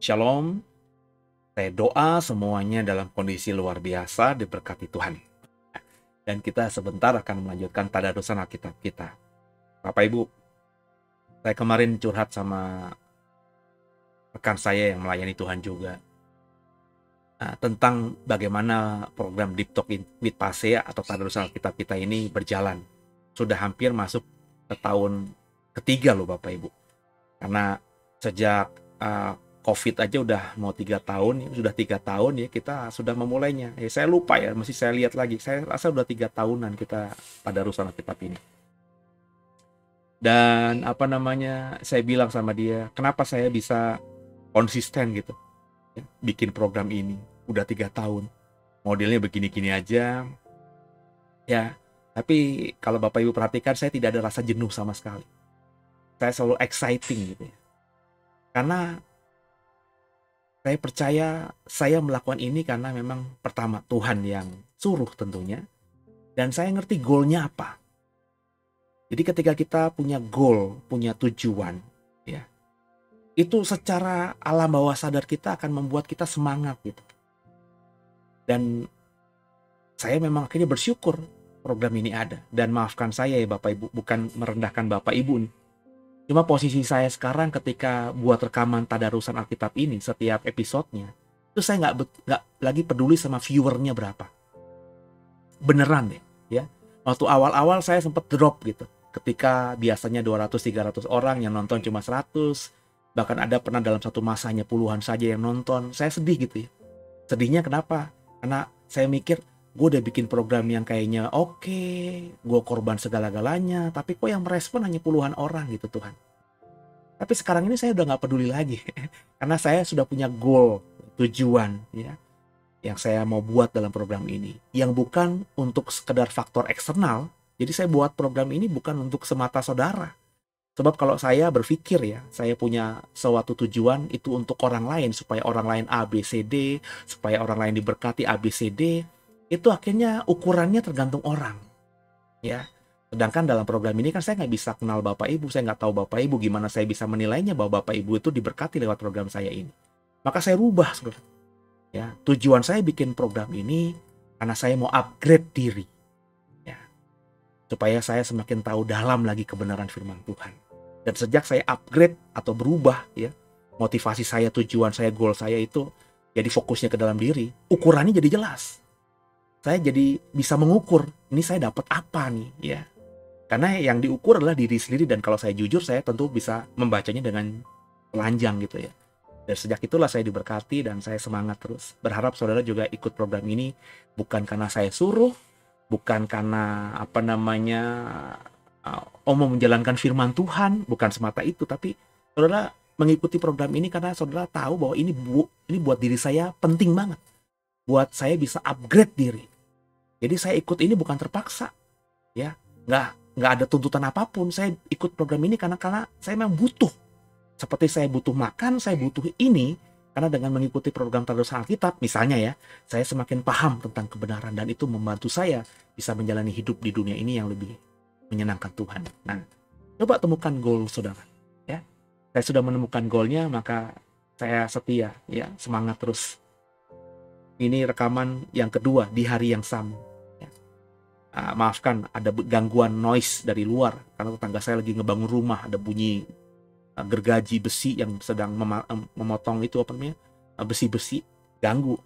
Shalom, saya doa semuanya dalam kondisi luar biasa diberkati Tuhan. Dan kita sebentar akan melanjutkan tadarusan Alkitab kita. Bapak Ibu, saya kemarin curhat sama rekan saya yang melayani Tuhan juga. Tentang bagaimana program Deep Talk with Pasea atau tadarusan Alkitab kita ini berjalan. Sudah hampir masuk ke tahun ketiga loh Bapak Ibu. Karena sejak COVID aja udah mau 3 tahun, sudah 3 tahun ya kita sudah memulainya. Saya lupa ya, mesti saya lihat lagi. Saya rasa udah 3 tahunan kita tadarusan Alkitab ini. Dan saya bilang sama dia, kenapa saya bisa konsisten gitu ya, bikin program ini. Udah 3 tahun, modelnya begini-gini aja ya. Tapi kalau Bapak Ibu perhatikan, saya tidak ada rasa jenuh sama sekali. Saya selalu exciting gitu ya. Karena saya percaya saya melakukan ini karena memang pertama Tuhan yang suruh tentunya. Dan saya ngerti goalnya apa. Jadi ketika kita punya goal, punya tujuan, ya, itu secara alam bawah sadar kita akan membuat kita semangat gitu. Dan saya memang akhirnya bersyukur program ini ada. Dan maafkan saya ya Bapak Ibu, bukan merendahkan Bapak Ibu nih. Cuma posisi saya sekarang ketika buat rekaman tadarusan Alkitab ini setiap episodenya, itu saya nggak lagi peduli sama viewernya berapa. Beneran deh, ya. Waktu awal-awal saya sempat drop gitu. Ketika biasanya 200-300 orang yang nonton cuma 100, bahkan ada pernah dalam satu masanya puluhan saja yang nonton. Saya sedih gitu ya. Sedihnya kenapa? Karena saya mikir, gue udah bikin program yang kayaknya oke, gue korban segala-galanya, tapi kok yang merespon hanya puluhan orang gitu Tuhan. Tapi sekarang ini saya udah gak peduli lagi, karena saya sudah punya goal, tujuan ya, yang saya mau buat dalam program ini, yang bukan untuk sekedar faktor eksternal. Jadi saya buat program ini bukan untuk semata saudara. Sebab kalau saya berpikir ya, saya punya suatu tujuan itu untuk orang lain, supaya orang lain A, B, C, D, supaya orang lain diberkati A, B, C, D, itu akhirnya ukurannya tergantung orang. Ya, sedangkan dalam program ini kan saya nggak bisa kenal Bapak Ibu, saya nggak tahu Bapak Ibu, gimana saya bisa menilainya bahwa Bapak Ibu itu diberkati lewat program saya ini. Maka saya rubah, saudara. Ya, tujuan saya bikin program ini karena saya mau upgrade diri. Ya, supaya saya semakin tahu dalam lagi kebenaran firman Tuhan. Dan sejak saya upgrade atau berubah ya, motivasi saya, tujuan saya, goal saya itu jadi fokusnya ke dalam diri, ukurannya jadi jelas. Saya jadi bisa mengukur, ini saya dapat apa nih ya. Karena yang diukur adalah diri sendiri, dan kalau saya jujur, saya tentu bisa membacanya dengan telanjang gitu ya. Dan sejak itulah saya diberkati dan saya semangat terus. Berharap saudara juga ikut program ini bukan karena saya suruh, bukan karena mau menjalankan firman Tuhan, bukan semata itu, tapi saudara mengikuti program ini karena saudara tahu bahwa ini buat diri saya penting banget. Buat saya bisa upgrade diri. Jadi saya ikut ini bukan terpaksa. Ya, nggak ada tuntutan apapun. Saya ikut program ini karena saya memang butuh. Seperti saya butuh makan, saya butuh ini. Karena dengan mengikuti program tadarusan Alkitab, misalnya ya, saya semakin paham tentang kebenaran, dan itu membantu saya bisa menjalani hidup di dunia ini yang lebih menyenangkan Tuhan. Nah, coba temukan goal saudara. Ya, saya sudah menemukan goalnya, maka saya setia, ya, semangat terus. Ini rekaman yang kedua di hari yang sama. Ya. Maafkan ada gangguan noise dari luar, karena tetangga saya lagi ngebangun rumah, ada bunyi gergaji besi yang sedang memotong itu besi-besi, ganggu.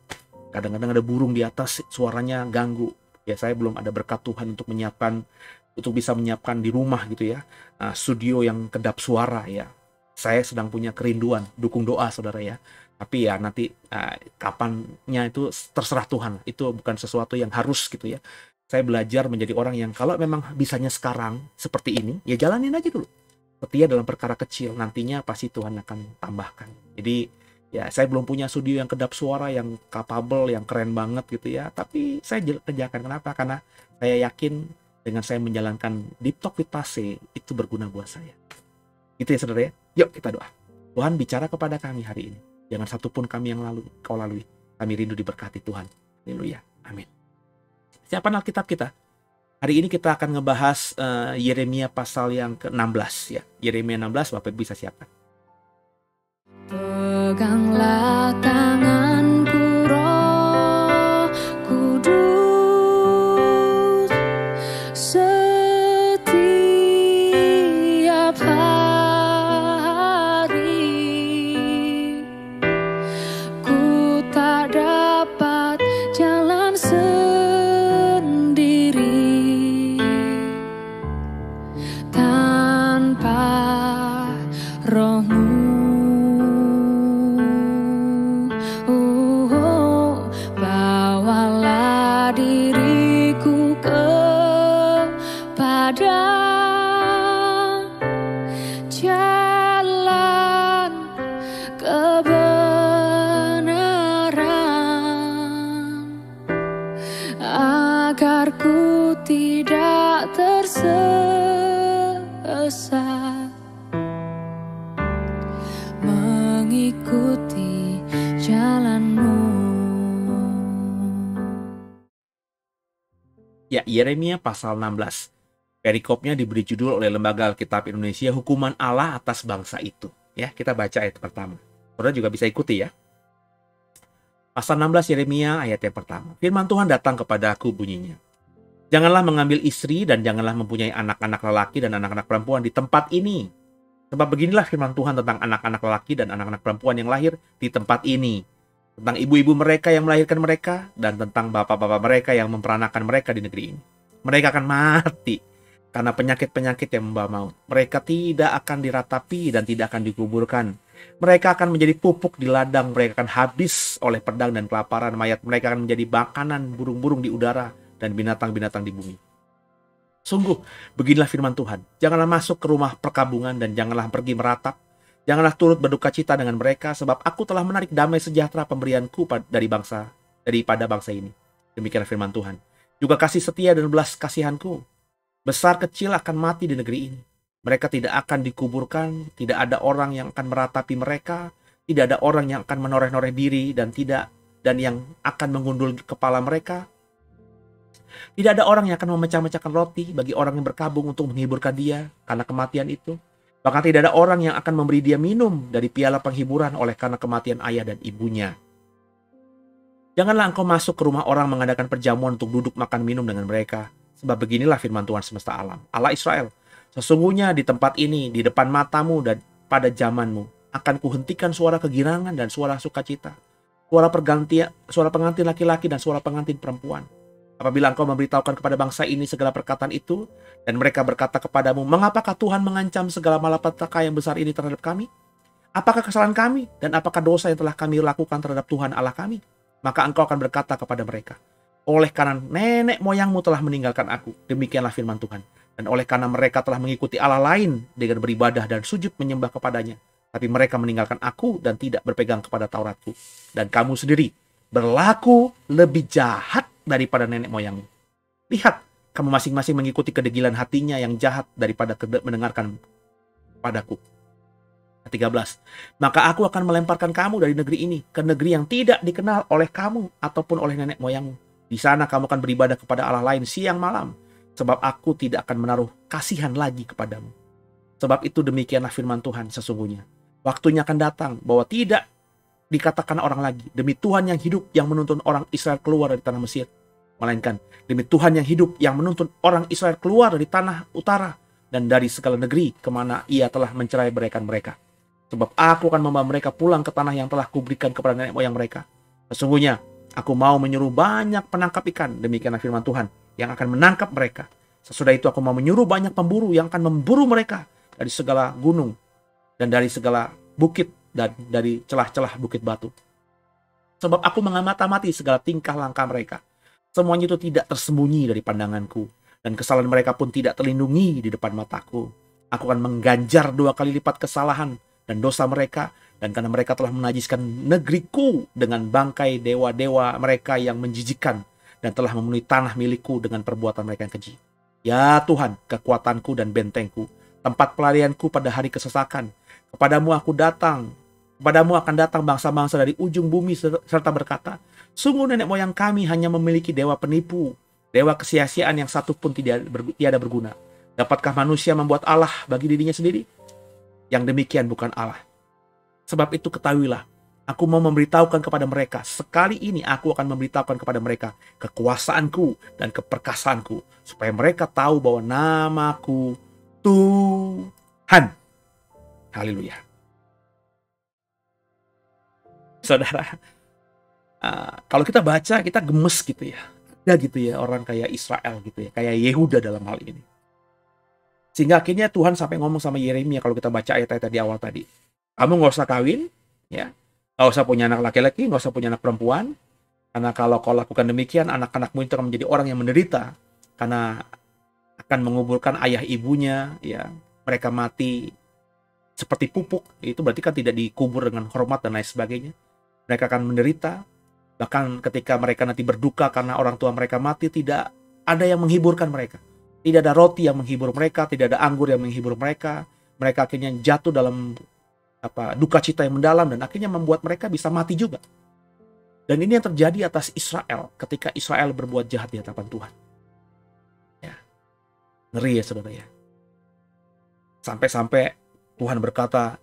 Kadang-kadang ada burung di atas, suaranya ganggu. Ya, saya belum ada berkat Tuhan untuk bisa menyiapkan di rumah gitu ya, studio yang kedap suara ya. Saya sedang punya kerinduan, dukung doa saudara ya. Tapi ya nanti kapannya itu terserah Tuhan. Itu bukan sesuatu yang harus gitu ya. Saya belajar menjadi orang yang kalau memang bisanya sekarang seperti ini, ya jalanin aja dulu. Setia dalam perkara kecil, nantinya pasti Tuhan akan tambahkan. Jadi ya, saya belum punya studio yang kedap suara, yang capable, yang keren banget gitu ya. Tapi saya kerjakan. Kenapa? Karena saya yakin dengan saya menjalankan Deep Talk with Pasea itu berguna buat saya. Gitu ya saudara ya. Yuk kita doa. Tuhan bicara kepada kami hari ini. Jangan satupun kami yang kau lalui. Kami rindu diberkati Tuhan. Haleluya. Amin. Siapkan Alkitab kita. Hari ini kita akan ngebahas Yeremia pasal yang ke-16 ya. Yeremia 16, Bapak bisa siapkan. Peganglah tanganku, Roh Kudus, setiap hari. Ku tak dapat jalan sendiri tanpa Roh-Mu. Bawalah diriku kepada jalan kebenaran, agar ku tidak tersesat mengikuti jalan-Mu. Ya, Yeremia pasal 16. Perikopnya diberi judul oleh Lembaga Alkitab Indonesia, Hukuman Allah atas bangsa itu. Ya, kita baca ayat pertama. Saudara juga bisa ikuti ya. Pasal 16 Yeremia ayat yang pertama. Firman Tuhan datang kepadaku bunyinya. Janganlah mengambil istri dan janganlah mempunyai anak-anak lelaki dan anak-anak perempuan di tempat ini. Sebab beginilah firman Tuhan tentang anak-anak lelaki dan anak-anak perempuan yang lahir di tempat ini. Tentang ibu-ibu mereka yang melahirkan mereka, dan tentang bapak-bapak mereka yang memperanakan mereka di negeri ini. Mereka akan mati karena penyakit-penyakit yang membawa maut. Mereka tidak akan diratapi dan tidak akan dikuburkan. Mereka akan menjadi pupuk di ladang, mereka akan habis oleh pedang dan kelaparan. Mayat mereka akan menjadi makanan burung-burung di udara dan binatang-binatang di bumi. Sungguh, beginilah firman Tuhan. Janganlah masuk ke rumah perkabungan dan janganlah pergi meratap. Janganlah turut berduka cita dengan mereka, sebab aku telah menarik damai sejahtera pemberianku daripada bangsa ini. Demikianlah firman Tuhan. Juga kasih setia dan belas kasihanku. Besar kecil akan mati di negeri ini. Mereka tidak akan dikuburkan, tidak ada orang yang akan meratapi mereka, tidak ada orang yang akan menoreh-noreh diri dan yang akan mengundul kepala mereka. Tidak ada orang yang akan memecah-mecahkan roti bagi orang yang berkabung untuk menghiburkan dia karena kematian itu. Bahkan tidak ada orang yang akan memberi dia minum dari piala penghiburan oleh karena kematian ayah dan ibunya. Janganlah engkau masuk ke rumah orang mengadakan perjamuan untuk duduk makan minum dengan mereka. Sebab beginilah firman Tuhan semesta alam, Allah Israel. Sesungguhnya di tempat ini, di depan matamu dan pada zamanmu, akan kuhentikan suara kegirangan dan suara sukacita, suara pengantin laki-laki dan suara pengantin perempuan. Apabila engkau memberitahukan kepada bangsa ini segala perkataan itu, dan mereka berkata kepadamu, mengapakah Tuhan mengancam segala malapetaka yang besar ini terhadap kami? Apakah kesalahan kami, dan apakah dosa yang telah kami lakukan terhadap Tuhan Allah kami? Maka engkau akan berkata kepada mereka, oleh karena nenek moyangmu telah meninggalkan aku, demikianlah firman Tuhan. Dan oleh karena mereka telah mengikuti Allah lain dengan beribadah dan sujud menyembah kepadanya, tapi mereka meninggalkan aku dan tidak berpegang kepada Tauratku. Dan kamu sendiri berlaku lebih jahat daripada nenek moyangmu. Lihat, kamu masing-masing mengikuti kedegilan hatinya yang jahat daripada mendengarkan padaku. 13. Maka aku akan melemparkan kamu dari negeri ini ke negeri yang tidak dikenal oleh kamu ataupun oleh nenek moyangmu. Di sana kamu akan beribadah kepada Allah lain siang malam, sebab aku tidak akan menaruh kasihan lagi kepadamu. Sebab itu demikianlah firman Tuhan sesungguhnya. Waktunya akan datang bahwa tidak dikatakan orang lagi, demi Tuhan yang hidup yang menuntun orang Israel keluar dari tanah Mesir. Melainkan, demi Tuhan yang hidup yang menuntun orang Israel keluar dari tanah utara dan dari segala negeri kemana ia telah mencerai beraikan mereka. Sebab aku akan membawa mereka pulang ke tanah yang telah kuberikan kepada nenek moyang mereka. Sesungguhnya, aku mau menyuruh banyak penangkap ikan, demikianlah firman Tuhan, yang akan menangkap mereka. Sesudah itu aku mau menyuruh banyak pemburu yang akan memburu mereka dari segala gunung dan dari segala bukit dan dari celah-celah bukit batu. Sebab aku mengamati segala tingkah langkah mereka. Semuanya itu tidak tersembunyi dari pandanganku, dan kesalahan mereka pun tidak terlindungi di depan mataku. Aku akan mengganjar 2 kali lipat kesalahan dan dosa mereka, dan karena mereka telah menajiskan negeriku dengan bangkai dewa-dewa mereka yang menjijikkan, dan telah memenuhi tanah milikku dengan perbuatan mereka yang keji. Ya Tuhan, kekuatanku dan bentengku, tempat pelarianku pada hari kesesakan, kepadamu akan datang bangsa-bangsa dari ujung bumi serta berkata, sungguh nenek moyang kami hanya memiliki dewa penipu, dewa kesia-siaan yang satu pun tiada berguna. Dapatkah manusia membuat Allah bagi dirinya sendiri? Yang demikian bukan Allah. Sebab itu ketahuilah Aku mau memberitahukan kepada mereka, sekali ini aku akan memberitahukan kepada mereka kekuasaanku dan keperkasaanku, supaya mereka tahu bahwa namaku Tuhan. Haleluya. Saudara, kalau kita baca, kita gemes gitu ya. Ada gitu ya orang kayak Israel gitu ya, kayak Yehuda dalam hal ini. Sehingga akhirnya Tuhan sampai ngomong sama Yeremia, kalau kita baca ayat-ayat di awal tadi. Kamu nggak usah kawin, ya, nggak usah punya anak laki-laki, nggak usah punya anak perempuan, karena kalau kau lakukan demikian, anak-anakmu itu akan menjadi orang yang menderita, karena akan menguburkan ayah ibunya, ya, mereka mati seperti pupuk, itu berarti kan tidak dikubur dengan hormat dan lain sebagainya. Mereka akan menderita, bahkan ketika mereka nanti berduka karena orang tua mereka mati, tidak ada yang menghiburkan mereka. Tidak ada roti yang menghibur mereka, tidak ada anggur yang menghibur mereka. Mereka akhirnya jatuh dalam duka cita yang mendalam, dan akhirnya membuat mereka bisa mati juga. Dan ini yang terjadi atas Israel ketika Israel berbuat jahat di hadapan Tuhan. Ya. Ngeri ya saudara ya. Sampai-sampai Tuhan berkata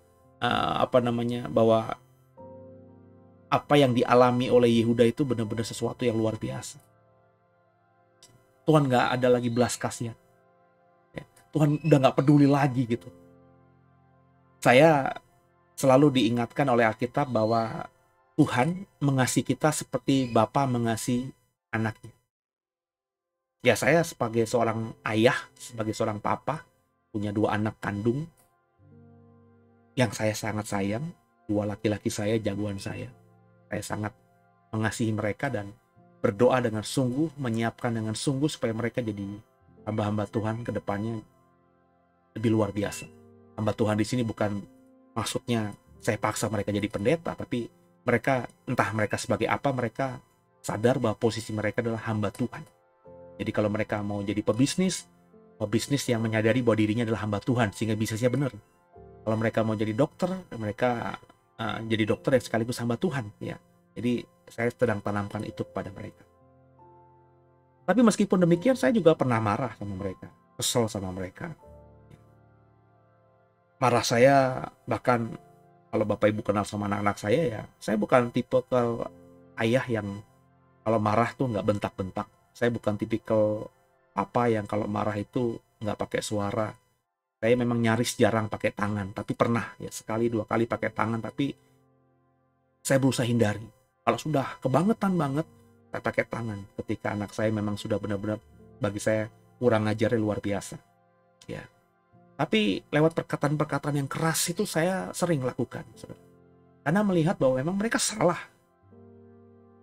bahwa apa yang dialami oleh Yehuda itu benar-benar sesuatu yang luar biasa. Tuhan gak ada lagi belas kasihan. Ya. Tuhan udah gak peduli lagi gitu. Saya selalu diingatkan oleh Alkitab bahwa Tuhan mengasihi kita seperti Bapa mengasihi anaknya. Ya, saya sebagai seorang ayah, sebagai seorang papa, punya 2 anak kandung yang saya sangat sayang, 2 laki-laki saya, jagoan saya. Saya sangat mengasihi mereka dan berdoa dengan sungguh, menyiapkan dengan sungguh supaya mereka jadi hamba-hamba Tuhan ke depannya lebih luar biasa. Hamba Tuhan di sini bukan maksudnya saya paksa mereka jadi pendeta, tapi mereka, entah mereka sebagai apa, mereka sadar bahwa posisi mereka adalah hamba Tuhan. Jadi kalau mereka mau jadi pebisnis yang menyadari bahwa dirinya adalah hamba Tuhan, sehingga bisnisnya benar. Kalau mereka mau jadi dokter, mereka jadi dokter yang sekaligus hamba Tuhan, ya. Jadi saya sedang tanamkan itu kepada mereka. Tapi meskipun demikian, saya juga pernah marah sama mereka, kesel sama mereka. Marah saya, bahkan kalau Bapak Ibu kenal sama anak-anak saya, ya, saya bukan tipikal ayah yang kalau marah tuh nggak bentak-bentak. Saya bukan tipikal papa yang kalau marah itu nggak pakai suara. Saya memang nyaris jarang pakai tangan, tapi pernah ya sekali 2 kali pakai tangan, tapi saya berusaha hindari. Kalau sudah kebangetan banget, saya pakai tangan. Ketika anak saya memang sudah benar-benar bagi saya kurang ajarnya luar biasa. Ya. Tapi lewat perkataan-perkataan yang keras itu saya sering lakukan. Karena melihat bahwa memang mereka salah.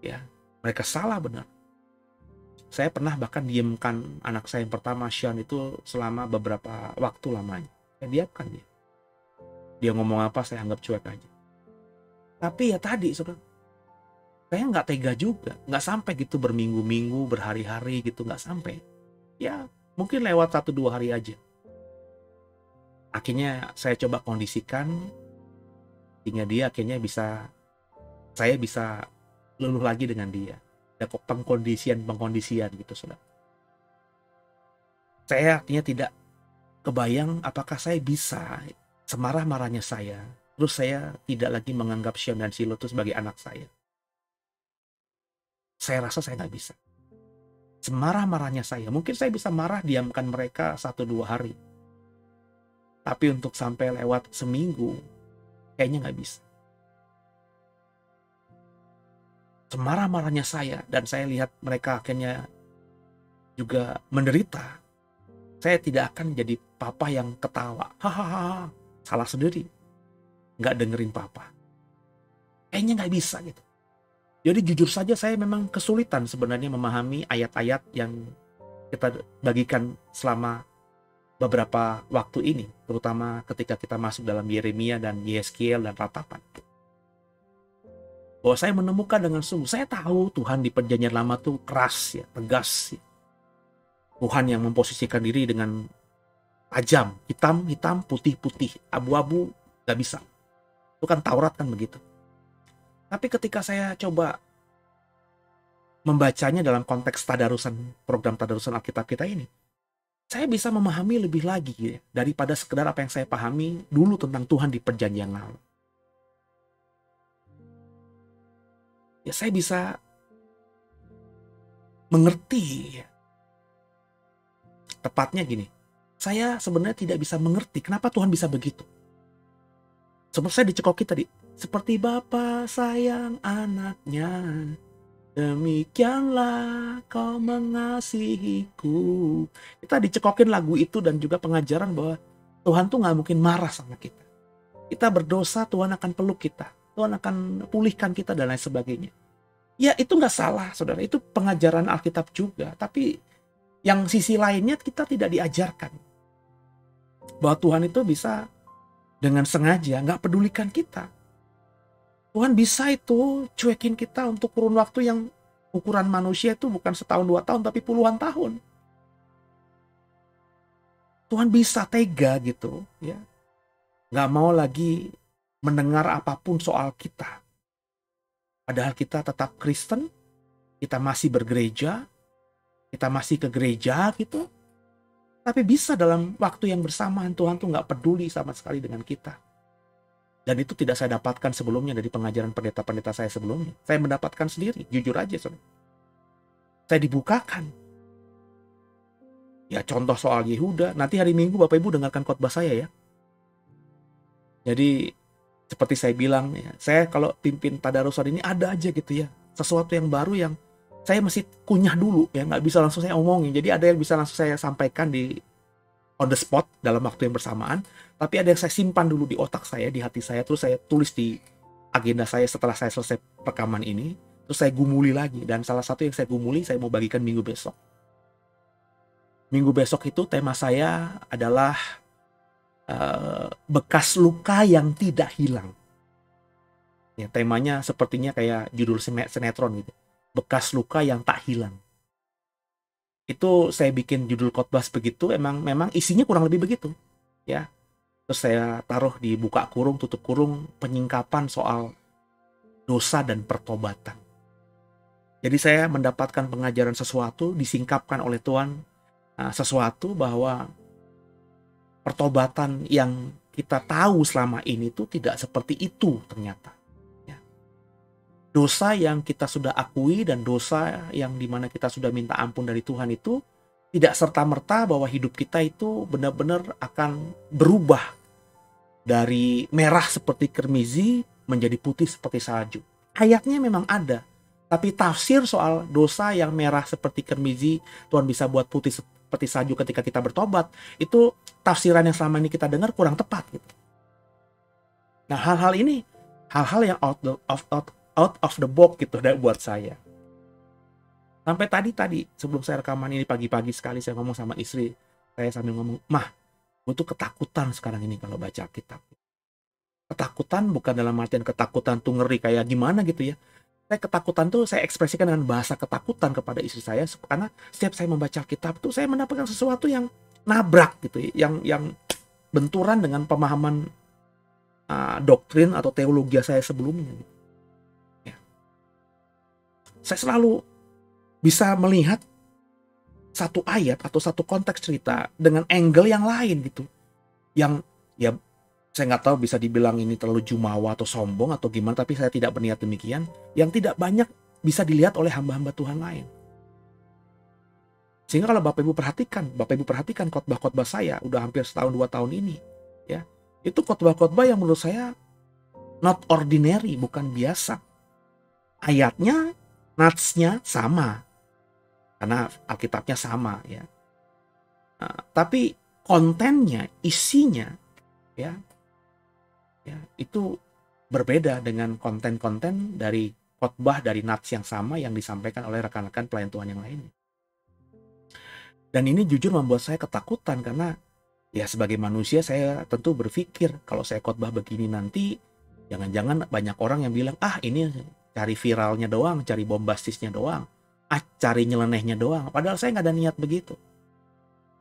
Ya, mereka salah benar. Saya pernah bahkan diamkan anak saya yang pertama, Sean, itu selama beberapa waktu lamanya. Saya diamkan dia. Dia ngomong apa, saya anggap cuek aja. Tapi ya tadi, saudara, saya nggak tega juga. Nggak sampai gitu berminggu-minggu, berhari-hari gitu, nggak sampai. Ya, mungkin lewat 1-2 hari aja. Akhirnya saya coba kondisikan, sehingga dia akhirnya saya bisa luluh lagi dengan dia. Ada pengkondisian gitu, saudara. Saya artinya tidak kebayang apakah saya bisa semarah-marahnya saya, terus saya tidak lagi menganggap Sean dan Silo itu sebagai anak saya. Saya rasa saya nggak bisa. Semarah-marahnya saya, mungkin saya bisa marah diamkan mereka 1-2 hari. Tapi untuk sampai lewat seminggu, kayaknya nggak bisa. Semarah-marahnya saya, dan saya lihat mereka akhirnya juga menderita, saya tidak akan jadi papa yang ketawa, hahaha, salah sendiri, nggak dengerin papa. Kayaknya nggak bisa gitu. Jadi jujur saja saya memang kesulitan sebenarnya memahami ayat-ayat yang kita bagikan selama beberapa waktu ini, terutama ketika kita masuk dalam Yeremia dan Yeskiel dan Ratapan. Bahwa saya menemukan dengan sungguh, saya tahu Tuhan di perjanjian lama tuh keras ya, tegas ya. Tuhan yang memposisikan diri dengan tajam, hitam, putih, abu-abu, gak bisa. Itu kan Taurat kan begitu. Tapi ketika saya coba membacanya dalam konteks program tadarusan Alkitab kita ini, saya bisa memahami lebih lagi ya, daripada sekedar apa yang saya pahami dulu tentang Tuhan di perjanjian lama. ya saya bisa mengerti ya. Tepatnya gini, saya sebenarnya tidak bisa mengerti kenapa Tuhan bisa begitu. Seperti saya dicekoki tadi, seperti Bapa sayang anaknya, demikianlah kau mengasihiku. Kita dicekokin lagu itu dan juga pengajaran bahwa Tuhan tuh gak mungkin marah sama kita. Kita berdosa, Tuhan akan peluk kita. Tuhan akan pulihkan kita dan lain sebagainya. Ya itu gak salah saudara, itu pengajaran Alkitab juga. Tapi yang sisi lainnya kita tidak diajarkan. Bahwa Tuhan itu bisa dengan sengaja gak pedulikan kita. Tuhan bisa itu cuekin kita untuk kurun waktu yang ukuran manusia itu bukan setahun 2 tahun tapi puluhan tahun. Tuhan bisa tega gitu ya. Gak mau lagi mendengar apapun soal kita. Padahal kita tetap Kristen, kita masih bergereja, kita masih ke gereja gitu. Tapi bisa dalam waktu yang bersamaan Tuhan tuh gak peduli sama sekali dengan kita. Dan itu tidak saya dapatkan sebelumnya dari pengajaran pendeta-pendeta saya sebelumnya. Saya mendapatkan sendiri, jujur aja saudara. Saya dibukakan. Ya contoh soal Yehuda, nanti hari Minggu Bapak Ibu dengarkan khotbah saya ya. Jadi seperti saya bilang ya, saya kalau pimpin tadarusan ini ada aja gitu ya, sesuatu yang baru yang saya mesti kunyah dulu ya, nggak bisa langsung saya omongin. Jadi ada yang bisa langsung saya sampaikan di on the spot dalam waktu yang bersamaan, tapi ada yang saya simpan dulu di otak saya, di hati saya, terus saya tulis di agenda saya setelah saya selesai rekaman ini, terus saya gumuli lagi. Dan salah satu yang saya gumuli saya mau bagikan minggu besok. Minggu besok itu tema saya adalah bekas luka yang tidak hilang. Ya, temanya sepertinya kayak judul sinetron gitu. Bekas luka yang tak hilang. Itu saya bikin judul khotbah begitu, memang isinya kurang lebih begitu. Ya. Terus saya taruh di buka kurung, tutup kurung, penyingkapan soal dosa dan pertobatan. Jadi saya mendapatkan pengajaran sesuatu, disingkapkan oleh Tuhan sesuatu bahwa pertobatan yang kita tahu selama ini tuh tidak seperti itu ternyata. Ya. Dosa yang kita sudah akui dan dosa yang dimana kita sudah minta ampun dari Tuhan itu tidak serta-merta bahwa hidup kita itu benar-benar akan berubah dari merah seperti kermizi menjadi putih seperti salju. Ayatnya memang ada, tapi tafsir soal dosa yang merah seperti kermizi Tuhan bisa buat putih seperti salju ketika kita bertobat, itu tafsiran yang selama ini kita dengar kurang tepat gitu. Nah hal-hal ini, hal-hal yang out of the box gitu buat saya. Sampai tadi sebelum saya rekaman ini pagi-pagi sekali saya ngomong sama istri saya sambil ngomong, "Mah, gue tuh ketakutan sekarang ini kalau baca Alkitab." Ketakutan bukan dalam artian ketakutan tuh ngeri kayak gimana gitu ya. Saya ketakutan tuh saya ekspresikan dengan bahasa ketakutan kepada istri saya karena setiap saya membaca Alkitab tuh saya mendapatkan sesuatu yang nabrak gitu ya, yang benturan dengan pemahaman doktrin atau teologi saya sebelumnya. Ya. Saya selalu bisa melihat satu ayat atau satu konteks cerita dengan angle yang lain gitu, yang ya saya nggak tahu bisa dibilang ini terlalu jumawa atau sombong atau gimana, tapi saya tidak berniat demikian, yang tidak banyak bisa dilihat oleh hamba-hamba Tuhan lain. Sehingga kalau Bapak Ibu perhatikan khotbah-khotbah saya udah hampir setahun 2 tahun ini, ya itu khotbah-khotbah yang menurut saya not ordinary, bukan biasa. Ayatnya, natsnya sama, karena Alkitabnya sama ya. Tapi kontennya, isinya, ya itu berbeda dengan konten-konten dari khotbah dari nats yang sama yang disampaikan oleh rekan-rekan pelayan Tuhan yang lainnya. Dan ini jujur membuat saya ketakutan karena ya sebagai manusia saya tentu berpikir kalau saya khotbah begini nanti jangan-jangan banyak orang yang bilang ini cari viralnya doang, cari bombastisnya doang, cari nyelenehnya doang. Padahal saya nggak ada niat begitu.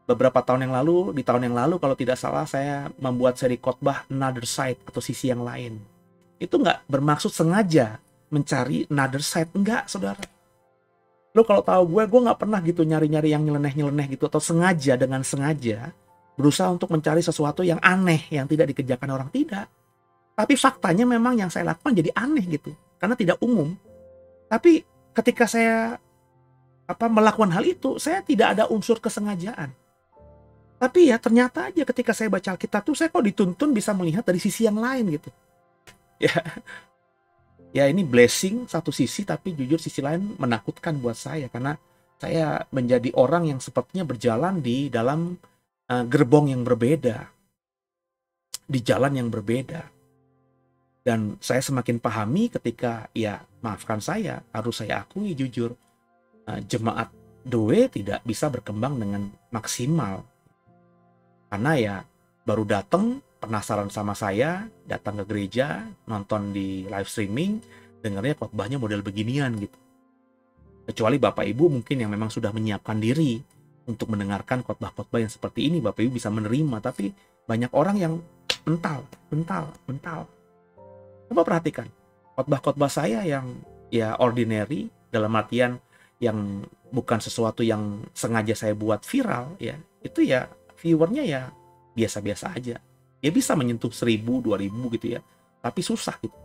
Beberapa tahun yang lalu, di tahun yang lalu kalau tidak salah saya membuat seri khotbah another side atau sisi yang lain. Itu nggak bermaksud sengaja mencari another side, enggak saudara. Lo kalau tahu gue nggak pernah gitu nyari-nyari yang nyeleneh-nyeleneh gitu atau sengaja dengan sengaja berusaha untuk mencari sesuatu yang aneh yang tidak dikerjakan orang, tidak. Tapi faktanya memang yang saya lakukan jadi aneh gitu karena tidak umum. Tapi ketika saya melakukan hal itu, saya tidak ada unsur kesengajaan. Tapi ya ternyata aja ketika saya baca Alkitab tuh saya kok dituntun bisa melihat dari sisi yang lain gitu. Ya, ya ini blessing satu sisi, tapi jujur sisi lain menakutkan buat saya karena saya menjadi orang yang sepertinya berjalan di dalam gerbong yang berbeda, di jalan yang berbeda. Dan saya semakin pahami ketika, ya maafkan saya, harus saya akui jujur, jemaat The Way tidak bisa berkembang dengan maksimal. Karena ya baru datang, penasaran sama saya, datang ke gereja, nonton di live streaming, dengarnya khotbahnya model beginian gitu. Kecuali Bapak Ibu mungkin yang memang sudah menyiapkan diri untuk mendengarkan khotbah-khotbah yang seperti ini, Bapak Ibu bisa menerima. Tapi banyak orang yang mental. Coba perhatikan, khotbah-khotbah saya yang ya ordinary, dalam artian yang bukan sesuatu yang sengaja saya buat viral, ya itu ya viewernya ya biasa-biasa aja. Ya bisa menyentuh 1000, 2000 gitu ya. Tapi susah gitu.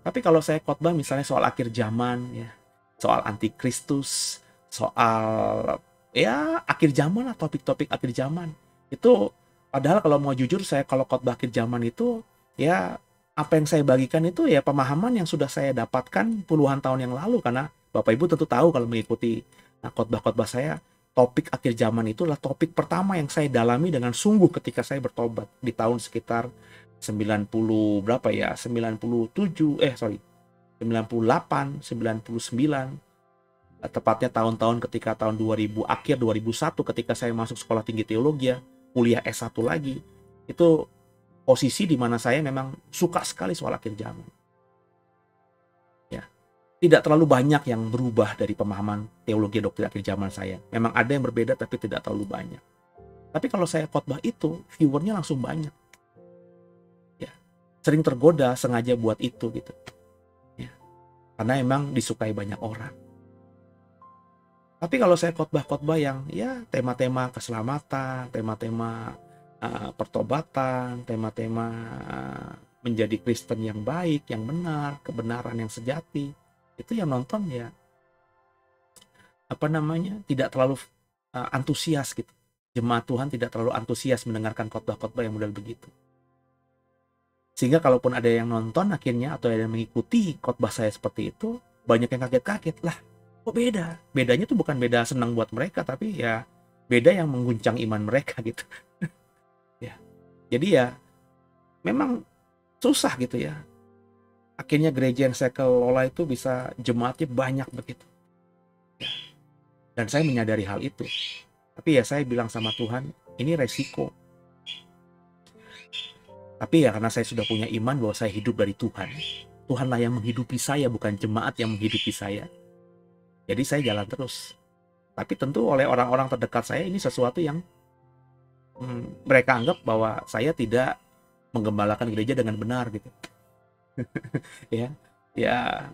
Tapi kalau saya khotbah misalnya soal akhir zaman ya, soal antikristus, soal ya akhir zaman lah, topik-topik akhir zaman. Itu padahal kalau mau jujur saya kalau khotbah akhir zaman itu ya apa yang saya bagikan itu ya pemahaman yang sudah saya dapatkan puluhan tahun yang lalu, karena Bapak Ibu tentu tahu kalau mengikuti khotbah-khotbah saya, topik akhir zaman itu adalah topik pertama yang saya dalami dengan sungguh ketika saya bertobat di tahun sekitar 90 berapa ya, 98, 99, tepatnya tahun-tahun ketika tahun 2000, akhir 2001 ketika saya masuk sekolah tinggi teologi, kuliah S1 lagi, itu posisi di mana saya memang suka sekali soal akhir zaman. Tidak terlalu banyak yang berubah dari pemahaman teologi doktrin akhir zaman saya. Memang ada yang berbeda tapi tidak terlalu banyak. Tapi kalau saya khotbah itu, viewernya langsung banyak. Ya, sering tergoda sengaja buat itu gitu. Ya, karena emang disukai banyak orang. Tapi kalau saya khotbah-khotbah yang ya tema-tema keselamatan, tema-tema pertobatan, tema-tema menjadi Kristen yang baik, yang benar, kebenaran yang sejati, itu yang nonton ya tidak terlalu antusias gitu. Jemaat Tuhan tidak terlalu antusias mendengarkan khotbah-khotbah yang model begitu. Sehingga kalaupun ada yang nonton akhirnya atau ada yang mengikuti khotbah saya seperti itu, banyak yang kaget-kaget. Lah, kok beda? Bedanya tuh bukan beda senang buat mereka, tapi ya beda yang mengguncang iman mereka gitu. Ya. Jadi ya memang susah gitu ya. Akhirnya gereja yang saya kelola itu bisa jemaatnya banyak begitu. Ya. Dan saya menyadari hal itu. Tapi ya saya bilang sama Tuhan, ini resiko. Tapi ya karena saya sudah punya iman bahwa saya hidup dari Tuhan. Tuhanlah yang menghidupi saya, bukan jemaat yang menghidupi saya. Jadi saya jalan terus. Tapi tentu oleh orang-orang terdekat saya ini sesuatu yang mereka anggap bahwa saya tidak menggembalakan gereja dengan benar gitu. ya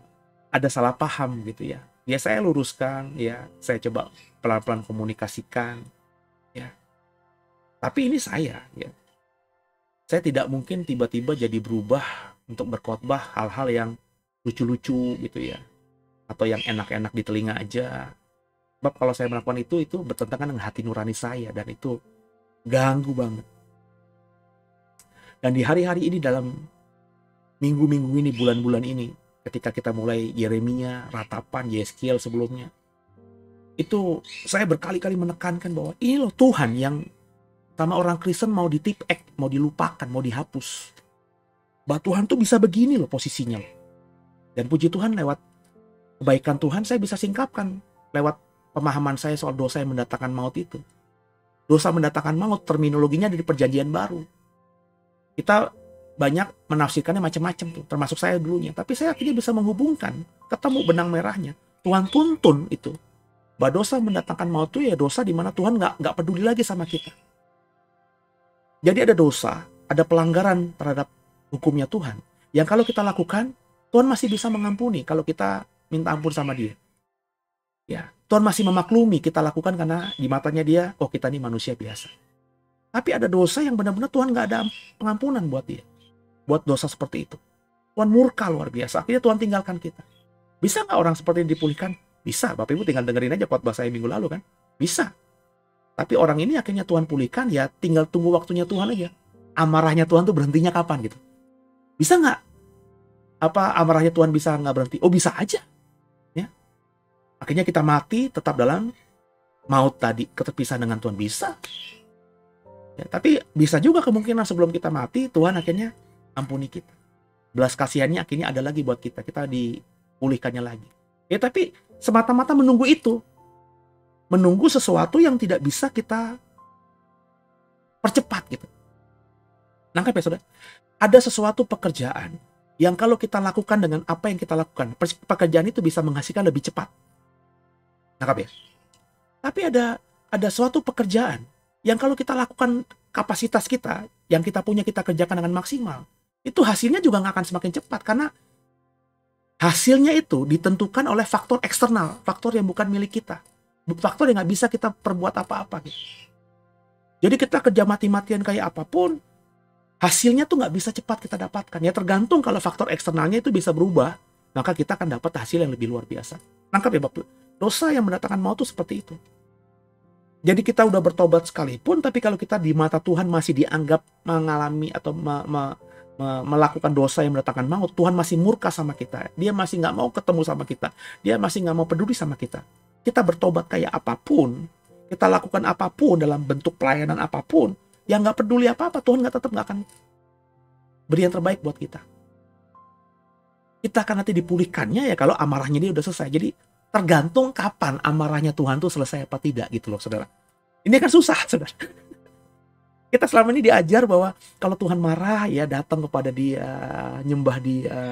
ada salah paham gitu ya. Ya saya luruskan, ya saya coba pelan-pelan komunikasikan, ya. Tapi ini saya, ya. Saya tidak mungkin tiba-tiba jadi berubah untuk berkhotbah hal-hal yang lucu-lucu gitu ya, atau yang enak-enak di telinga aja. Sebab kalau saya melakukan itu bertentangan dengan hati nurani saya, dan itu ganggu banget. Dan di hari-hari ini, dalam minggu-minggu ini, bulan-bulan ini, ketika kita mulai Yeremia, Ratapan, Yeskiel sebelumnya, itu saya berkali-kali menekankan bahwa ini loh Tuhan yang sama orang Kristen mau ditipek, mau dilupakan, mau dihapus. Bahwa Tuhan tuh bisa begini loh posisinya. Dan puji Tuhan, lewat kebaikan Tuhan saya bisa singkapkan lewat pemahaman saya soal dosa yang mendatangkan maut itu. Dosa mendatangkan maut, terminologinya dari Perjanjian Baru. Kita banyak menafsirkannya macam-macam tuh, termasuk saya dulunya. Tapi saya akhirnya bisa menghubungkan, ketemu benang merahnya. Tuhan tuntun itu, bahwa dosa mendatangkan maut itu ya dosa di mana Tuhan nggak peduli lagi sama kita. Jadi ada dosa, ada pelanggaran terhadap hukumnya Tuhan, yang kalau kita lakukan, Tuhan masih bisa mengampuni kalau kita minta ampun sama Dia. Ya, Tuhan masih memaklumi kita lakukan karena di matanya Dia, oh kita ini manusia biasa. Tapi ada dosa yang benar-benar Tuhan nggak ada pengampunan buat Dia. Buat dosa seperti itu. Tuhan murka luar biasa. Akhirnya Tuhan tinggalkan kita. Bisa nggak orang seperti ini dipulihkan? Bisa. Bapak Ibu tinggal dengerin aja khotbah saya minggu lalu kan. Bisa. Tapi orang ini akhirnya Tuhan pulihkan, ya tinggal tunggu waktunya Tuhan aja. Amarahnya Tuhan tuh berhentinya kapan gitu. Bisa nggak? Apa amarahnya Tuhan bisa nggak berhenti? Oh, bisa aja. Ya. Akhirnya kita mati tetap dalam maut tadi, keterpisahan dengan Tuhan. Bisa. Ya, tapi bisa juga kemungkinan sebelum kita mati, Tuhan akhirnya ampuni kita. Belas kasihannya akhirnya ada lagi buat kita. Kita dipulihkannya lagi. Ya, tapi semata-mata menunggu itu. Menunggu sesuatu yang tidak bisa kita percepat gitu. Nangkep ya saudara? Ada sesuatu pekerjaan yang kalau kita lakukan dengan apa yang kita lakukan, pekerjaan itu bisa menghasilkan lebih cepat. Nangkep ya? Tapi ada suatu pekerjaan yang kalau kita lakukan kapasitas kita, yang kita punya kita kerjakan dengan maksimal, itu hasilnya juga nggak akan semakin cepat karena hasilnya itu ditentukan oleh faktor eksternal, faktor yang bukan milik kita. Faktor yang nggak bisa kita perbuat apa-apa gitu. Jadi kita kerja mati-matian kayak apapun, hasilnya tuh nggak bisa cepat kita dapatkan. Ya tergantung kalau faktor eksternalnya itu bisa berubah, maka kita akan dapat hasil yang lebih luar biasa. Nangkap ya Bapak? Dosa yang mendatangkan maut itu seperti itu. Jadi kita udah bertobat sekalipun, tapi kalau kita di mata Tuhan masih dianggap mengalami atau melakukan dosa yang mendatangkan maut, Tuhan masih murka sama kita. Dia masih nggak mau ketemu sama kita. Dia masih nggak mau peduli sama kita. Kita bertobat kayak apapun, kita lakukan apapun dalam bentuk pelayanan apapun, yang nggak peduli apa-apa, Tuhan tetap nggak akan beri yang terbaik buat kita. Kita akan nanti dipulihkannya ya kalau amarahnya dia udah selesai. Jadi tergantung kapan amarahnya Tuhan tuh selesai apa tidak gitu loh saudara. Ini kan susah saudara. Kita selama ini diajar bahwa kalau Tuhan marah ya datang kepada dia, nyembah dia,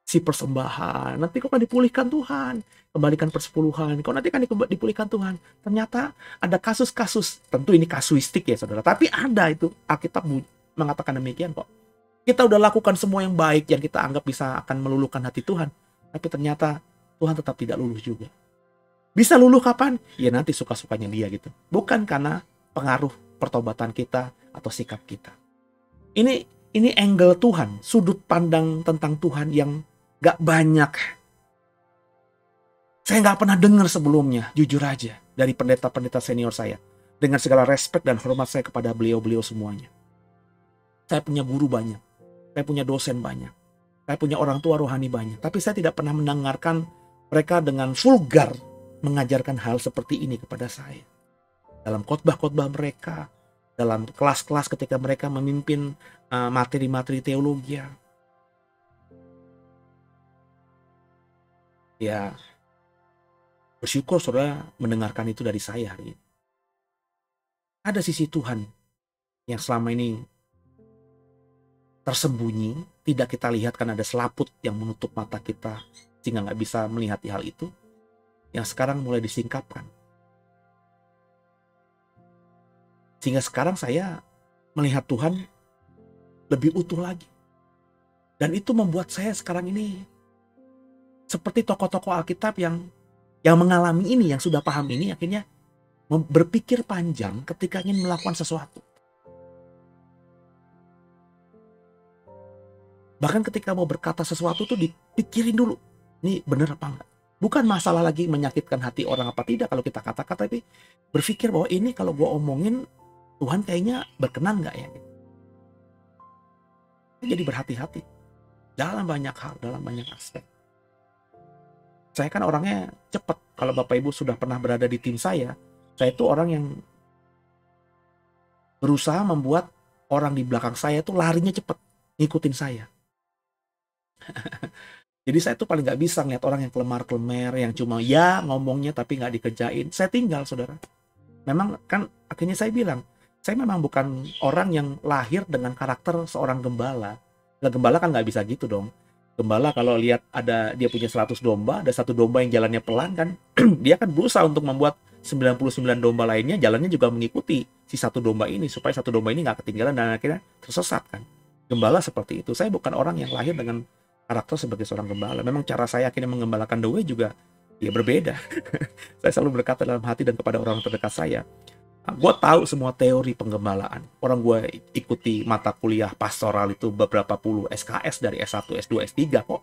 si persembahan, nanti kau akan dipulihkan Tuhan, kembalikan persepuluhan, kau nanti akan dipulihkan Tuhan. Ternyata ada kasus-kasus, tentu ini kasuistik ya saudara, tapi ada itu, Alkitab mengatakan demikian kok. Kita udah lakukan semua yang baik yang kita anggap bisa akan meluluhkan hati Tuhan, tapi ternyata Tuhan tetap tidak luluh juga. Bisa luluh kapan? Ya nanti suka-sukanya dia gitu. Bukan karena pengaruh pertobatan kita atau sikap kita. Ini angle Tuhan, sudut pandang tentang Tuhan yang gak banyak. Saya gak pernah dengar sebelumnya, jujur aja, dari pendeta-pendeta senior saya. Dengan segala respek dan hormat saya kepada beliau-beliau semuanya. Saya punya guru banyak, saya punya dosen banyak, saya punya orang tua rohani banyak. Tapi saya tidak pernah mendengarkan mereka dengan vulgar mengajarkan hal seperti ini kepada saya. Dalam khotbah-khotbah mereka, dalam kelas-kelas ketika mereka memimpin materi-materi teologi. Ya, bersyukur saudara mendengarkan itu dari saya hari ini. Ada sisi Tuhan yang selama ini tersembunyi, tidak kita lihat karena ada selaput yang menutup mata kita sehingga nggak bisa melihat hal itu, yang sekarang mulai disingkapkan. Sehingga sekarang saya melihat Tuhan lebih utuh lagi. Dan itu membuat saya sekarang ini seperti tokoh-tokoh Alkitab yang mengalami ini, yang sudah paham ini, akhirnya berpikir panjang ketika ingin melakukan sesuatu. Bahkan ketika mau berkata sesuatu tuh dipikirin dulu, ini benar apa enggak. Bukan masalah lagi menyakitkan hati orang apa tidak kalau kita kata-kata, tapi berpikir bahwa ini kalau gue omongin Tuhan kayaknya berkenan nggak ya? Jadi berhati-hati dalam banyak hal, dalam banyak aspek. Saya kan orangnya cepat. Kalau Bapak Ibu sudah pernah berada di tim saya itu orang yang berusaha membuat orang di belakang saya tuh larinya cepat, ngikutin saya. Jadi saya tuh paling nggak bisa ngeliat orang yang kelemar-kelemer, yang cuma ya ngomongnya tapi nggak dikerjain. Saya tinggal saudara. Memang kan akhirnya saya bilang, saya memang bukan orang yang lahir dengan karakter seorang gembala. Nah, gembala kan nggak bisa gitu dong. Gembala kalau lihat ada dia punya 100 domba, ada satu domba yang jalannya pelan kan, dia kan berusaha untuk membuat 99 domba lainnya jalannya juga mengikuti si satu domba ini, supaya satu domba ini nggak ketinggalan dan akhirnya tersesat kan. Gembala seperti itu. Saya bukan orang yang lahir dengan karakter sebagai seorang gembala. Memang cara saya akhirnya mengembalakan the way juga ya berbeda. Saya selalu berkata dalam hati dan kepada orang terdekat saya, gue tahu semua teori penggembalaan. Orang gue ikuti mata kuliah pastoral itu beberapa puluh SKS dari S1, S2, S3 kok.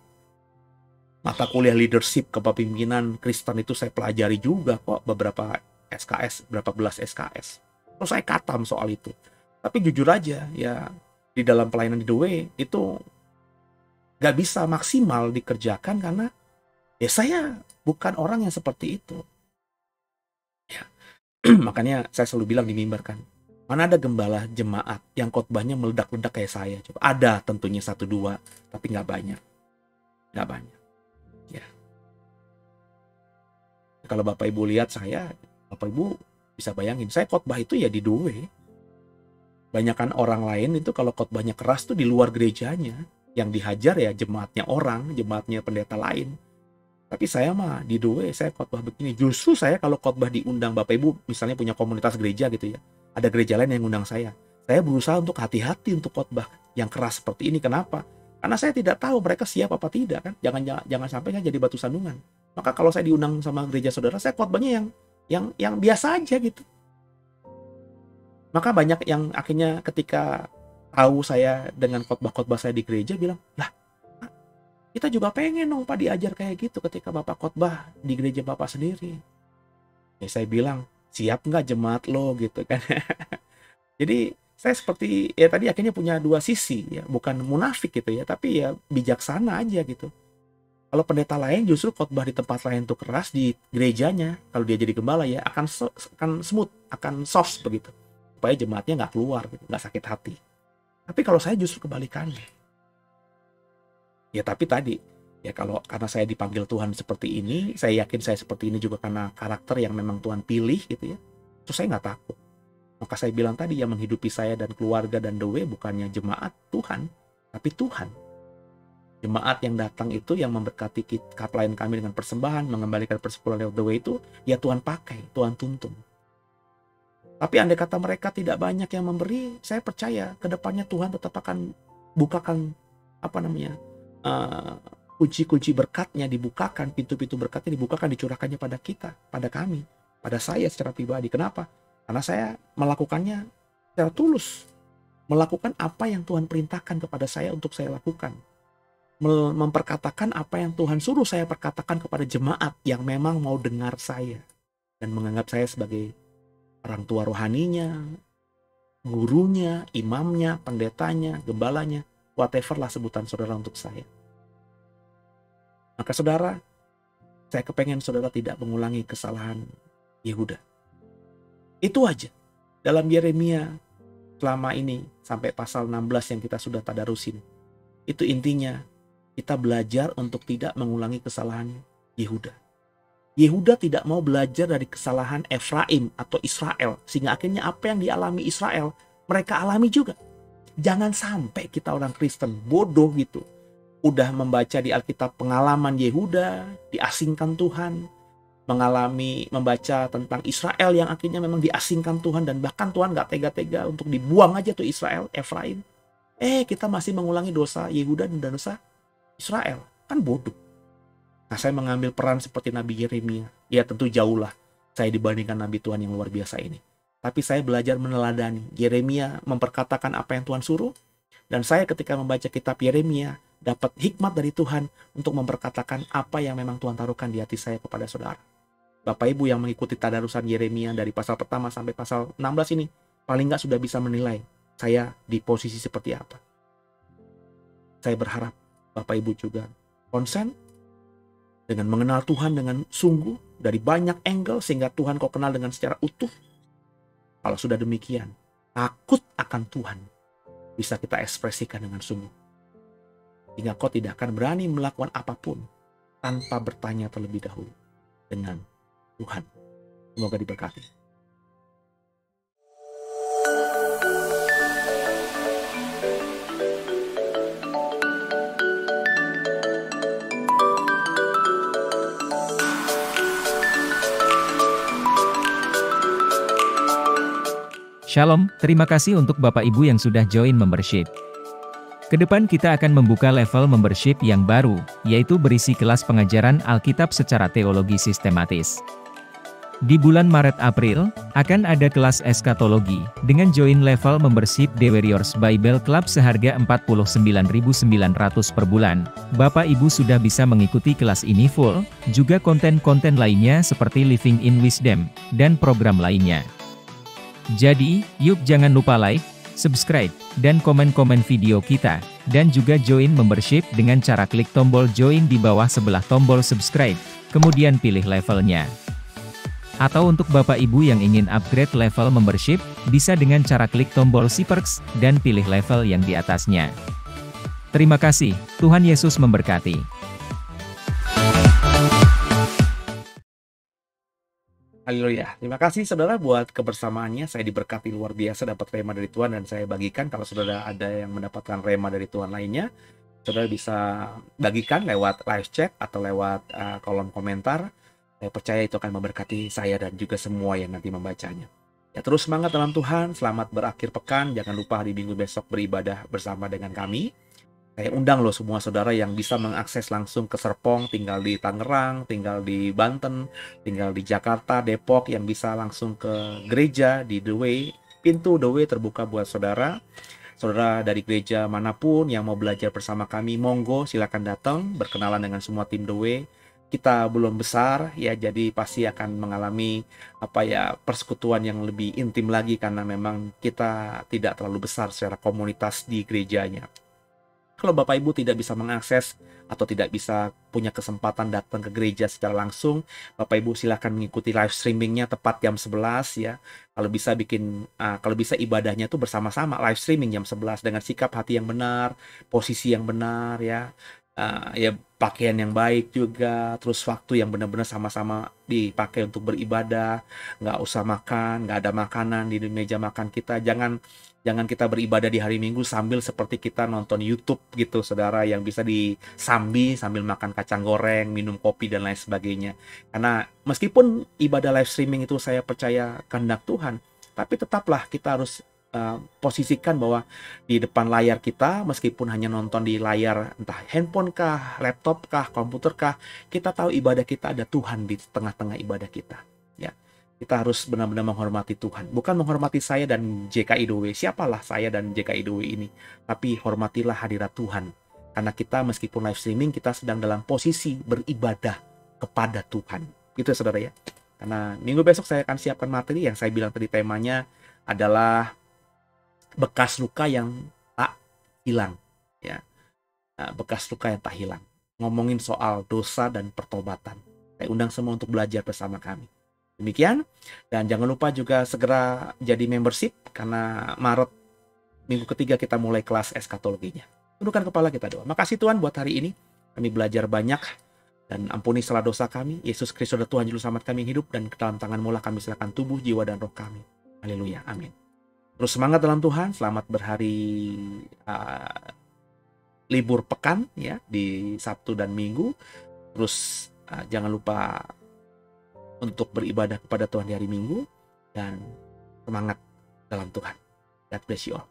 Mata kuliah leadership kepemimpinan Kristen itu saya pelajari juga kok, beberapa SKS, berapa belas SKS. Terus saya katam soal itu. Tapi jujur aja ya, di dalam pelayanan di The Way itu gak bisa maksimal dikerjakan karena ya saya bukan orang yang seperti itu. Ya. Makanya saya selalu bilang di mimbar kan, mana ada gembala jemaat yang khotbahnya meledak-ledak kayak saya. Coba ada tentunya 1-2, tapi nggak banyak. Nggak banyak. Ya. Kalau Bapak Ibu lihat saya, Bapak Ibu bisa bayangin, saya khotbah itu ya di The Way. Banyakan orang lain itu kalau khotbahnya keras tuh di luar gerejanya. Yang dihajar ya jemaatnya orang, jemaatnya pendeta lain. Tapi saya mah di The Way, saya khotbah begini. Justru saya kalau khotbah diundang Bapak Ibu, misalnya punya komunitas gereja gitu ya, ada gereja lain yang undang saya berusaha untuk hati-hati untuk khotbah yang keras seperti ini. Kenapa? Karena saya tidak tahu mereka siap apa tidak kan. Jangan sampai kan jadi batu sandungan. Maka kalau saya diundang sama gereja saudara, saya khotbahnya yang biasa aja gitu. Maka banyak yang akhirnya ketika tahu saya dengan khotbah-khotbah saya di gereja bilang, lah kita juga pengen dong Pak diajar kayak gitu ketika Bapak khotbah di gereja Bapak sendiri. Ya saya bilang, siap nggak jemaat lo gitu kan. Jadi saya seperti ya tadi akhirnya punya dua sisi ya, bukan munafik gitu ya, tapi ya bijaksana aja gitu. Kalau pendeta lain justru khotbah di tempat lain tuh keras, di gerejanya kalau dia jadi gembala ya akan smooth, akan soft begitu, supaya jemaatnya nggak keluar gitu, nggak sakit hati. Tapi kalau saya justru kebalikannya. Ya tapi tadi, ya karena saya dipanggil Tuhan seperti ini, saya yakin saya seperti ini juga karena karakter yang memang Tuhan pilih gitu ya. Terus saya nggak takut. Maka saya bilang tadi, yang menghidupi saya dan keluarga dan The Way bukannya jemaat Tuhan, tapi Tuhan. Jemaat yang datang itu yang memberkati pelayan kami dengan persembahan, mengembalikan persepuluhan lewat The Way itu, ya Tuhan pakai, Tuhan tuntun. Tapi andai kata mereka tidak banyak yang memberi, saya percaya ke depannya Tuhan tetap akan bukakan kunci-kunci berkatnya dibukakan, pintu-pintu berkatnya dibukakan, dicurahkannya pada kita, pada kami, pada saya secara pribadi. Kenapa? Karena saya melakukannya secara tulus, melakukan apa yang Tuhan perintahkan kepada saya untuk saya lakukan, memperkatakan apa yang Tuhan suruh saya perkatakan kepada jemaat yang memang mau dengar saya dan menganggap saya sebagai orang tua rohaninya, gurunya, imamnya, pendetanya, gembalanya, whatever lah sebutan saudara untuk saya. Maka saudara, saya kepengen saudara tidak mengulangi kesalahan Yehuda. Itu aja. Dalam Yeremia selama ini sampai pasal 16 yang kita sudah tadarusin. Itu intinya kita belajar untuk tidak mengulangi kesalahan Yehuda. Yehuda tidak mau belajar dari kesalahan Efraim atau Israel. Sehingga akhirnya apa yang dialami Israel, mereka alami juga. Jangan sampai kita orang Kristen bodoh gitu. Udah membaca di Alkitab pengalaman Yehuda, diasingkan Tuhan. Membaca tentang Israel yang akhirnya memang diasingkan Tuhan. Dan bahkan Tuhan gak tega-tega untuk dibuang aja tuh Israel, Efraim. Kita masih mengulangi dosa Yehuda dan dosa Israel. Kan bodoh. Nah, saya mengambil peran seperti Nabi Yeremia. Ya tentu jauhlah saya dibandingkan Nabi Tuhan yang luar biasa ini. Tapi saya belajar meneladani. Yeremia memperkatakan apa yang Tuhan suruh. Dan saya ketika membaca kitab Yeremia dapat hikmat dari Tuhan untuk memperkatakan apa yang memang Tuhan taruhkan di hati saya kepada saudara. Bapak Ibu yang mengikuti tadarusan Yeremia dari pasal pertama sampai pasal 16 ini, paling nggak sudah bisa menilai saya di posisi seperti apa. Saya berharap Bapak Ibu juga konsen dengan mengenal Tuhan dengan sungguh dari banyak angle sehingga Tuhan kau kenal dengan secara utuh. Kalau sudah demikian, takut akan Tuhan bisa kita ekspresikan dengan sungguh. Sehingga kau tidak akan berani melakukan apapun tanpa bertanya terlebih dahulu dengan Tuhan. Semoga diberkati. Shalom, terima kasih untuk Bapak Ibu yang sudah join membership. Kedepan kita akan membuka level membership yang baru, yaitu berisi kelas pengajaran Alkitab secara teologi sistematis. Di bulan Maret-April, akan ada kelas eskatologi, dengan join level membership The Warriors Bible Club seharga 49.900 per bulan. Bapak Ibu sudah bisa mengikuti kelas ini full, juga konten-konten lainnya seperti Living in Wisdom, dan program lainnya. Jadi, yuk jangan lupa like, subscribe, dan komen-komen video kita, dan juga join membership dengan cara klik tombol join di bawah sebelah tombol subscribe, kemudian pilih levelnya. Atau untuk Bapak Ibu yang ingin upgrade level membership, bisa dengan cara klik tombol si perks, dan pilih level yang di atasnya. Terima kasih, Tuhan Yesus memberkati. Haleluya. Terima kasih saudara buat kebersamaannya. Saya diberkati luar biasa dapat rema dari Tuhan dan saya bagikan. Kalau saudara ada yang mendapatkan rema dari Tuhan lainnya, saudara bisa bagikan lewat live chat atau lewat kolom komentar. Saya percaya itu akan memberkati saya dan juga semua yang nanti membacanya. Ya, terus semangat dalam Tuhan, selamat berakhir pekan. Jangan lupa hari Minggu besok beribadah bersama dengan kami. Saya undang loh semua saudara yang bisa mengakses langsung ke Serpong, tinggal di Tangerang, tinggal di Banten, tinggal di Jakarta, Depok, yang bisa langsung ke gereja di The Way. Pintu The Way terbuka buat saudara. Saudara dari gereja manapun yang mau belajar bersama kami, monggo silakan datang, berkenalan dengan semua tim The Way. Kita belum besar ya, jadi pasti akan mengalami persekutuan yang lebih intim lagi karena memang kita tidak terlalu besar secara komunitas di gerejanya. Kalau Bapak Ibu tidak bisa mengakses atau tidak bisa punya kesempatan datang ke gereja secara langsung, Bapak Ibu silahkan mengikuti live streamingnya tepat jam 11 ya. Kalau bisa ibadahnya itu bersama-sama, live streaming jam 11 dengan sikap hati yang benar, posisi yang benar ya. Pakaian yang baik juga, terus waktu yang benar-benar sama-sama dipakai untuk beribadah, nggak usah makan, nggak ada makanan di meja makan kita. Jangan kita beribadah di hari Minggu sambil seperti kita nonton YouTube gitu, saudara, yang bisa disambi sambil makan kacang goreng, minum kopi dan lain sebagainya. Karena meskipun ibadah live streaming itu saya percaya kehendak Tuhan, tapi tetaplah kita harus posisikan bahwa di depan layar kita, meskipun hanya nonton di layar entah handphone kah, laptop kah, komputer kah, kita tahu ibadah kita ada Tuhan di tengah-tengah ibadah kita ya. Kita harus benar-benar menghormati Tuhan, bukan menghormati saya dan JKI The Way. Siapalah saya dan JKI The Way ini, tapi hormatilah hadirat Tuhan, karena kita meskipun live streaming, kita sedang dalam posisi beribadah kepada Tuhan gitu ya saudara ya. Karena minggu besok saya akan siapkan materi yang saya bilang tadi, temanya adalah bekas luka yang tak hilang ya. Bekas luka yang tak hilang, ngomongin soal dosa dan pertobatan. Saya undang semua untuk belajar bersama kami. Demikian, dan jangan lupa juga segera jadi membership, karena Maret minggu ketiga kita mulai kelas eskatologinya. Tundukkan kepala, kita doa. Makasih Tuhan buat hari ini, kami belajar banyak, dan ampuni salah dosa kami. Yesus Kristus adalah Tuhan Juru Selamat kami yang hidup, dan ke dalam tangan-Mu lah kami serahkan tubuh, jiwa, dan roh kami. Haleluya, amin. Terus semangat dalam Tuhan, selamat berhari libur pekan ya, di Sabtu dan Minggu. Terus jangan lupa untuk beribadah kepada Tuhan di hari Minggu, dan semangat dalam Tuhan. God bless you all.